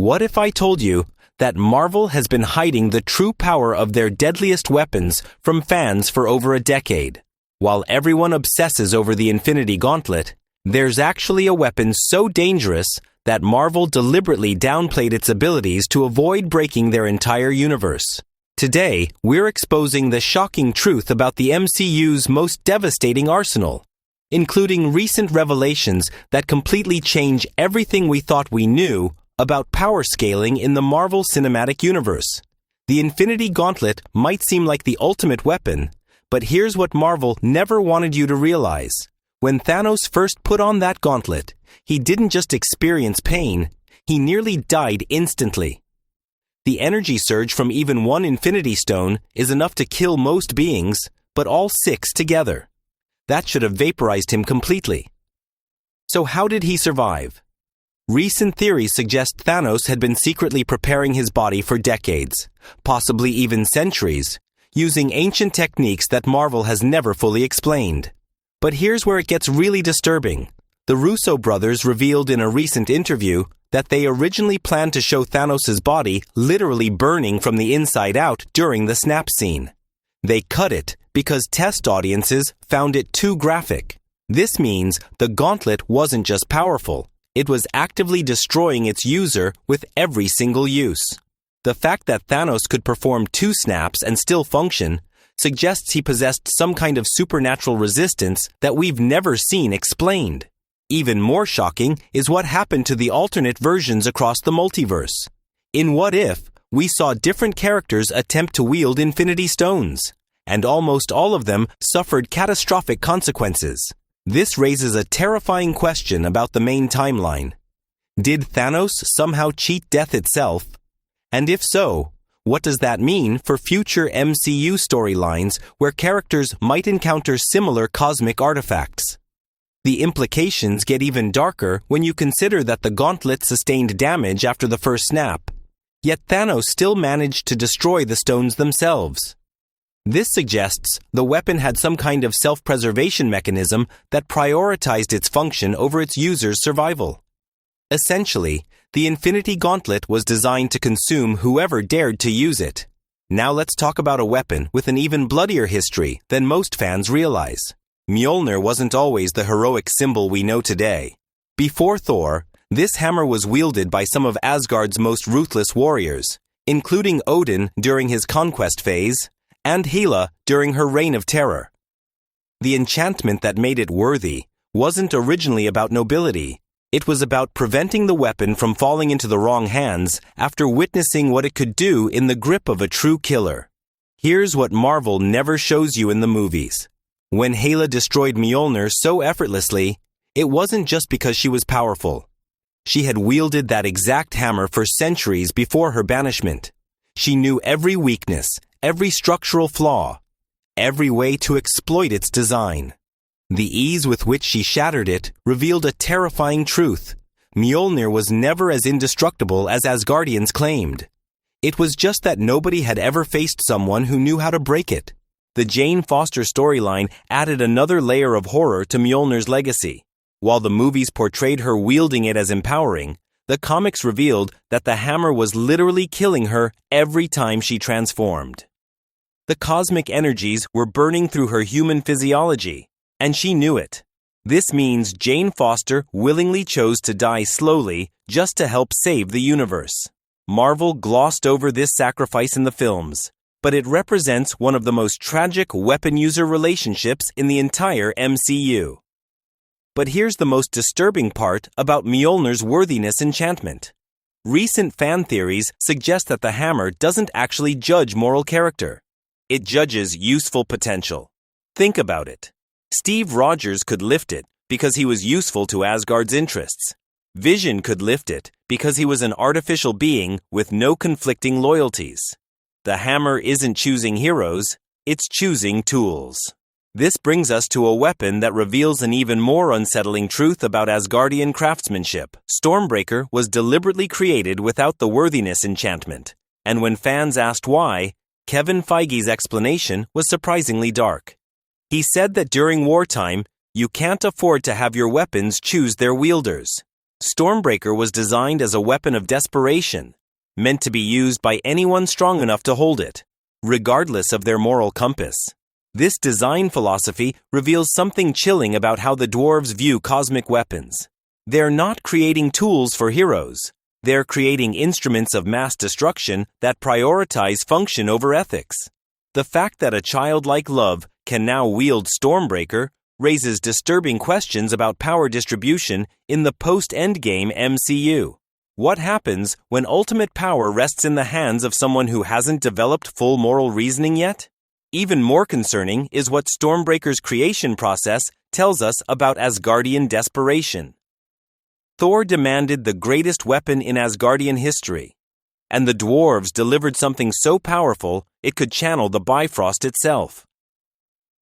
What if I told you that Marvel has been hiding the true power of their deadliest weapons from fans for over a decade? While everyone obsesses over the Infinity Gauntlet, there's actually a weapon so dangerous that Marvel deliberately downplayed its abilities to avoid breaking their entire universe. Today, we're exposing the shocking truth about the MCU's most devastating arsenal, including recent revelations that completely change everything we thought we knew about power scaling in the Marvel Cinematic Universe. The Infinity Gauntlet might seem like the ultimate weapon, but here's what Marvel never wanted you to realize. When Thanos first put on that gauntlet, he didn't just experience pain, he nearly died instantly. The energy surge from even one Infinity Stone is enough to kill most beings, but all 6 together. That should have vaporized him completely. So how did he survive? Recent theories suggest Thanos had been secretly preparing his body for decades, possibly even centuries, using ancient techniques that Marvel has never fully explained. But here's where it gets really disturbing. The Russo brothers revealed in a recent interview that they originally planned to show Thanos' body literally burning from the inside out during the snap scene. They cut it because test audiences found it too graphic. This means the gauntlet wasn't just powerful, it was actively destroying its user with every single use. The fact that Thanos could perform 2 snaps and still function suggests he possessed some kind of supernatural resistance that we've never seen explained. Even more shocking is what happened to the alternate versions across the multiverse. In What If, we saw different characters attempt to wield Infinity Stones, and almost all of them suffered catastrophic consequences. This raises a terrifying question about the main timeline. Did Thanos somehow cheat death itself? And if so, what does that mean for future MCU storylines where characters might encounter similar cosmic artifacts? The implications get even darker when you consider that the gauntlet sustained damage after the first snap, yet Thanos still managed to destroy the stones themselves. This suggests the weapon had some kind of self-preservation mechanism that prioritized its function over its user's survival. Essentially, the Infinity Gauntlet was designed to consume whoever dared to use it. Now let's talk about a weapon with an even bloodier history than most fans realize. Mjolnir wasn't always the heroic symbol we know today. Before Thor, this hammer was wielded by some of Asgard's most ruthless warriors, including Odin during his conquest phase, and Hela during her reign of terror. The enchantment that made it worthy wasn't originally about nobility. It was about preventing the weapon from falling into the wrong hands after witnessing what it could do in the grip of a true killer. Here's what Marvel never shows you in the movies. When Hela destroyed Mjolnir so effortlessly, it wasn't just because she was powerful. She had wielded that exact hammer for centuries before her banishment. She knew every weakness, every structural flaw, every way to exploit its design. The ease with which she shattered it revealed a terrifying truth. Mjolnir was never as indestructible as Asgardians claimed. It was just that nobody had ever faced someone who knew how to break it. The Jane Foster storyline added another layer of horror to Mjolnir's legacy. While the movies portrayed her wielding it as empowering, the comics revealed that the hammer was literally killing her every time she transformed. The cosmic energies were burning through her human physiology, and she knew it. This means Jane Foster willingly chose to die slowly just to help save the universe. Marvel glossed over this sacrifice in the films, but it represents one of the most tragic weapon-user relationships in the entire MCU. But here's the most disturbing part about Mjolnir's worthiness enchantment. Recent fan theories suggest that the hammer doesn't actually judge moral character. It judges useful potential. Think about it. Steve Rogers could lift it because he was useful to Asgard's interests. Vision could lift it because he was an artificial being with no conflicting loyalties. The hammer isn't choosing heroes, it's choosing tools. This brings us to a weapon that reveals an even more unsettling truth about Asgardian craftsmanship. Stormbreaker was deliberately created without the worthiness enchantment, and when fans asked why, Kevin Feige's explanation was surprisingly dark. He said that during wartime, you can't afford to have your weapons choose their wielders. Stormbreaker was designed as a weapon of desperation, meant to be used by anyone strong enough to hold it, regardless of their moral compass. This design philosophy reveals something chilling about how the dwarves view cosmic weapons. They're not creating tools for heroes. They're creating instruments of mass destruction that prioritize function over ethics. The fact that a childlike love can now wield Stormbreaker raises disturbing questions about power distribution in the post-Endgame MCU. What happens when ultimate power rests in the hands of someone who hasn't developed full moral reasoning yet? Even more concerning is what Stormbreaker's creation process tells us about Asgardian desperation. Thor demanded the greatest weapon in Asgardian history, and the dwarves delivered something so powerful it could channel the Bifrost itself.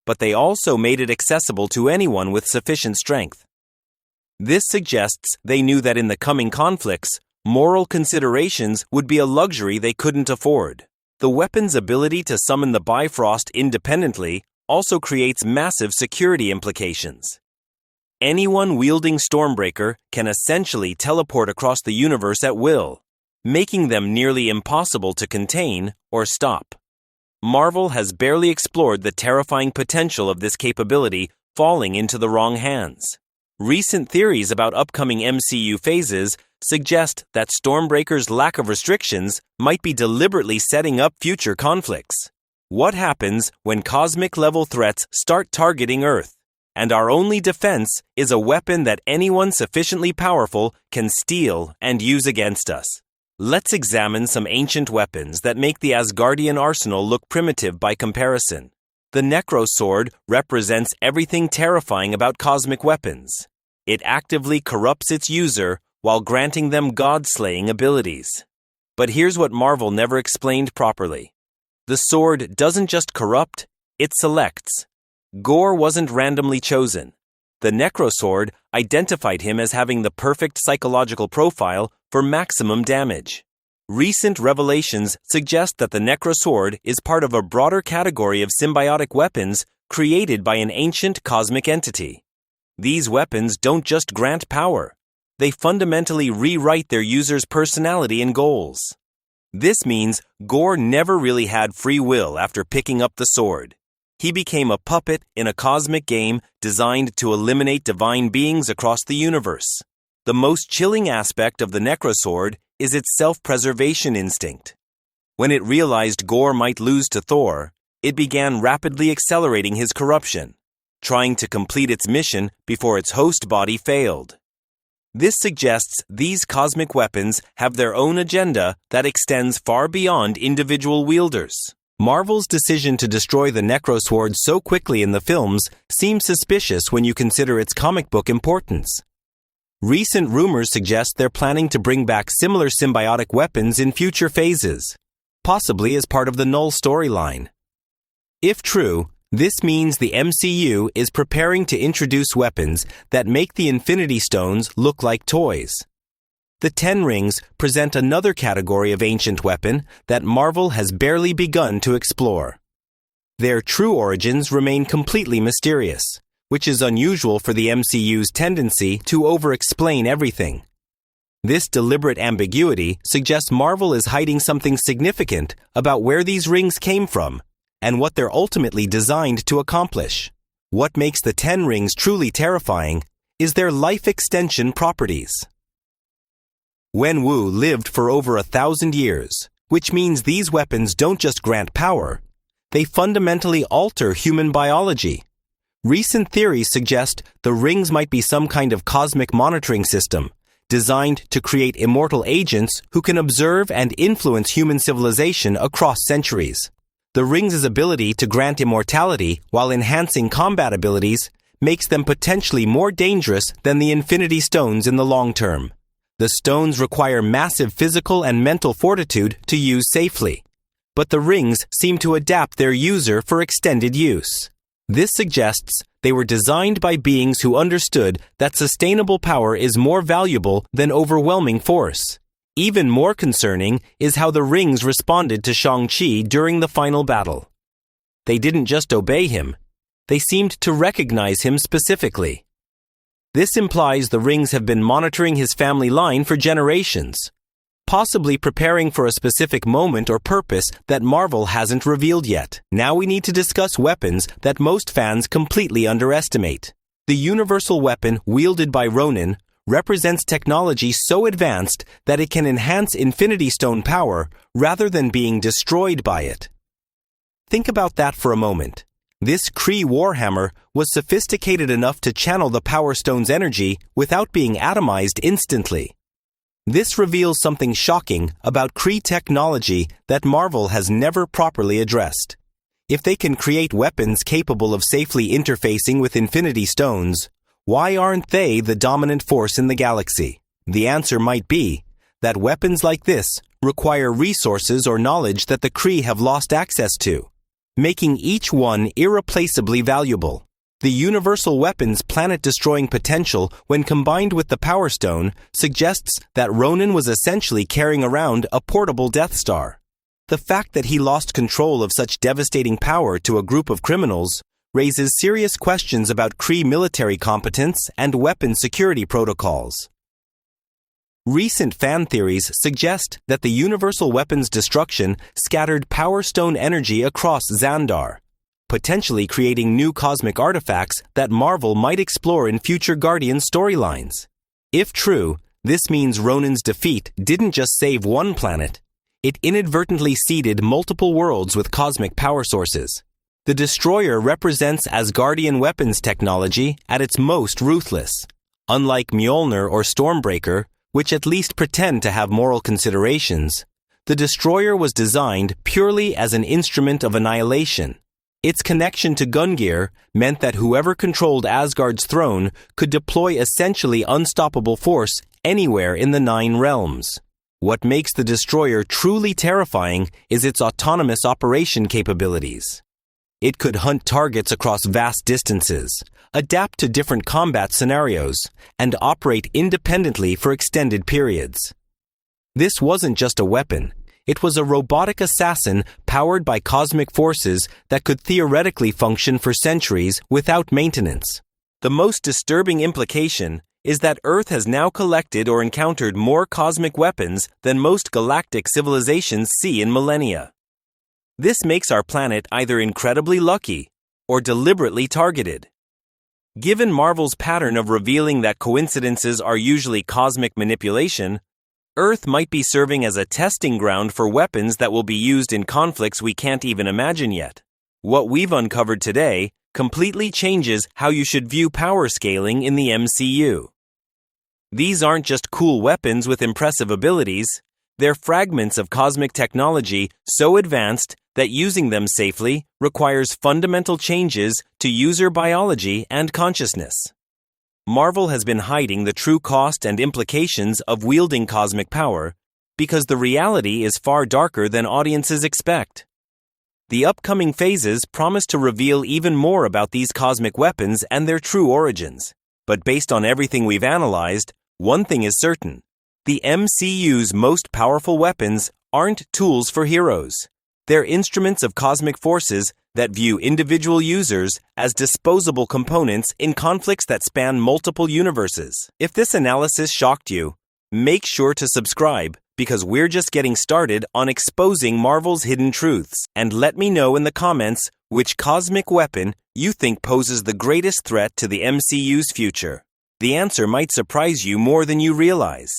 But they also made it accessible to anyone with sufficient strength. This suggests they knew that in the coming conflicts, moral considerations would be a luxury they couldn't afford. The weapon's ability to summon the Bifrost independently also creates massive security implications. Anyone wielding Stormbreaker can essentially teleport across the universe at will, making them nearly impossible to contain or stop. Marvel has barely explored the terrifying potential of this capability falling into the wrong hands. Recent theories about upcoming MCU phases suggest that Stormbreaker's lack of restrictions might be deliberately setting up future conflicts. What happens when cosmic-level threats start targeting Earth, and our only defense is a weapon that anyone sufficiently powerful can steal and use against us? Let's examine some ancient weapons that make the Asgardian arsenal look primitive by comparison. The Necrosword represents everything terrifying about cosmic weapons. It actively corrupts its user while granting them god-slaying abilities. But here's what Marvel never explained properly. The sword doesn't just corrupt, it selects. Gore wasn't randomly chosen. The Necrosword identified him as having the perfect psychological profile for maximum damage. Recent revelations suggest that the Necrosword is part of a broader category of symbiotic weapons created by an ancient cosmic entity. These weapons don't just grant power. They fundamentally rewrite their user's personality and goals. This means Gore never really had free will after picking up the sword. He became a puppet in a cosmic game designed to eliminate divine beings across the universe. The most chilling aspect of the Necrosword is its self-preservation instinct. When it realized Gore might lose to Thor, it began rapidly accelerating his corruption, trying to complete its mission before its host body failed. This suggests these cosmic weapons have their own agenda that extends far beyond individual wielders. Marvel's decision to destroy the Necrosword so quickly in the films seems suspicious when you consider its comic book importance. Recent rumors suggest they're planning to bring back similar symbiotic weapons in future phases, possibly as part of the Null storyline. If true, this means the MCU is preparing to introduce weapons that make the Infinity Stones look like toys. The Ten Rings present another category of ancient weapon that Marvel has barely begun to explore. Their true origins remain completely mysterious, which is unusual for the MCU's tendency to over-explain everything. This deliberate ambiguity suggests Marvel is hiding something significant about where these rings came from and what they're ultimately designed to accomplish. What makes the Ten Rings truly terrifying is their life extension properties. Wenwu lived for over 1,000 years, which means these weapons don't just grant power, they fundamentally alter human biology. Recent theories suggest the rings might be some kind of cosmic monitoring system designed to create immortal agents who can observe and influence human civilization across centuries. The rings' ability to grant immortality while enhancing combat abilities makes them potentially more dangerous than the Infinity Stones in the long term. The stones require massive physical and mental fortitude to use safely, but the rings seem to adapt their user for extended use. This suggests they were designed by beings who understood that sustainable power is more valuable than overwhelming force. Even more concerning is how the rings responded to Shang-Chi during the final battle. They didn't just obey him, they seemed to recognize him specifically. This implies the rings have been monitoring his family line for generations, possibly preparing for a specific moment or purpose that Marvel hasn't revealed yet. Now we need to discuss weapons that most fans completely underestimate. The universal weapon wielded by Ronin represents technology so advanced that it can enhance Infinity Stone power rather than being destroyed by it. Think about that for a moment. This Kree Warhammer was sophisticated enough to channel the Power Stone's energy without being atomized instantly. This reveals something shocking about Kree technology that Marvel has never properly addressed. If they can create weapons capable of safely interfacing with Infinity Stones, why aren't they the dominant force in the galaxy? The answer might be that weapons like this require resources or knowledge that the Kree have lost access to, making each one irreplaceably valuable. The universal weapon's planet-destroying potential when combined with the Power Stone suggests that Ronin was essentially carrying around a portable Death Star. The fact that he lost control of such devastating power to a group of criminals raises serious questions about Kree military competence and weapon security protocols. Recent fan theories suggest that the universal weapon's destruction scattered Power Stone energy across Xandar, potentially creating new cosmic artifacts that Marvel might explore in future Guardians storylines. If true, this means Ronin's defeat didn't just save one planet, it inadvertently seeded multiple worlds with cosmic power sources. The Destroyer represents Asgardian weapons technology at its most ruthless. Unlike Mjolnir or Stormbreaker, which at least pretend to have moral considerations, the Destroyer was designed purely as an instrument of annihilation. Its connection to Gungnir meant that whoever controlled Asgard's throne could deploy essentially unstoppable force anywhere in the 9 realms. What makes the Destroyer truly terrifying is its autonomous operation capabilities. It could hunt targets across vast distances, adapt to different combat scenarios, and operate independently for extended periods. This wasn't just a weapon. It was a robotic assassin powered by cosmic forces that could theoretically function for centuries without maintenance. The most disturbing implication is that Earth has now collected or encountered more cosmic weapons than most galactic civilizations see in millennia. This makes our planet either incredibly lucky or deliberately targeted. Given Marvel's pattern of revealing that coincidences are usually cosmic manipulation, Earth might be serving as a testing ground for weapons that will be used in conflicts we can't even imagine yet. What we've uncovered today completely changes how you should view power scaling in the MCU. These aren't just cool weapons with impressive abilities, they're fragments of cosmic technology so advanced that using them safely requires fundamental changes to user biology and consciousness. Marvel has been hiding the true cost and implications of wielding cosmic power because the reality is far darker than audiences expect. The upcoming phases promise to reveal even more about these cosmic weapons and their true origins. But based on everything we've analyzed, one thing is certain. The MCU's most powerful weapons aren't tools for heroes. They're instruments of cosmic forces that view individual users as disposable components in conflicts that span multiple universes. If this analysis shocked you, make sure to subscribe because we're just getting started on exposing Marvel's hidden truths. And let me know in the comments which cosmic weapon you think poses the greatest threat to the MCU's future. The answer might surprise you more than you realize.